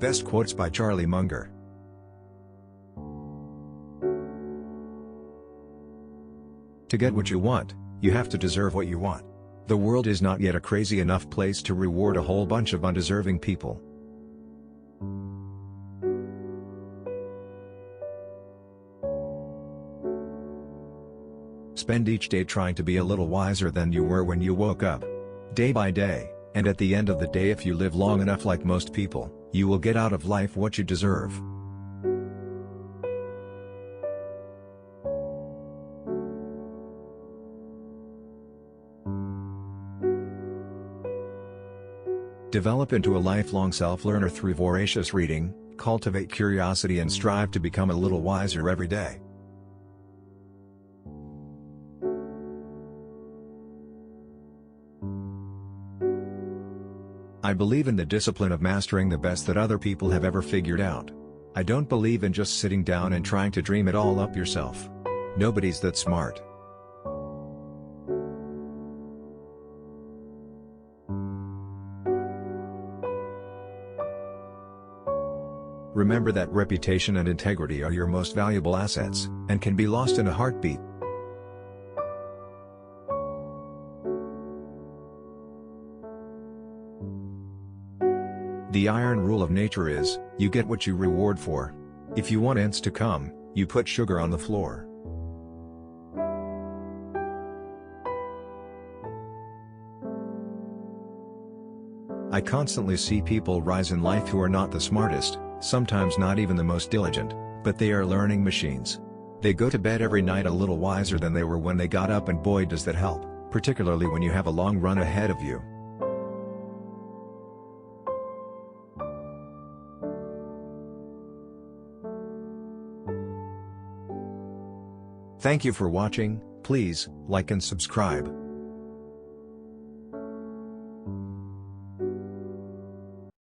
Best quotes by Charlie Munger. To get what you want, you have to deserve what you want. The world is not yet a crazy enough place to reward a whole bunch of undeserving people. Spend each day trying to be a little wiser than you were when you woke up. Day by day, and at the end of the day, if you live long enough like most people, you will get out of life what you deserve. Develop into a lifelong self-learner through voracious reading, cultivate curiosity and strive to become a little wiser every day. I believe in the discipline of mastering the best that other people have ever figured out. I don't believe in just sitting down and trying to dream it all up yourself. Nobody's that smart. Remember that reputation and integrity are your most valuable assets, and can be lost in a heartbeat. The iron rule of nature is, you get what you reward for. If you want ants to come, you put sugar on the floor. I constantly see people rise in life who are not the smartest, sometimes not even the most diligent, but they are learning machines. They go to bed every night a little wiser than they were when they got up, and boy does that help, particularly when you have a long run ahead of you. Thank you for watching. Please like and subscribe.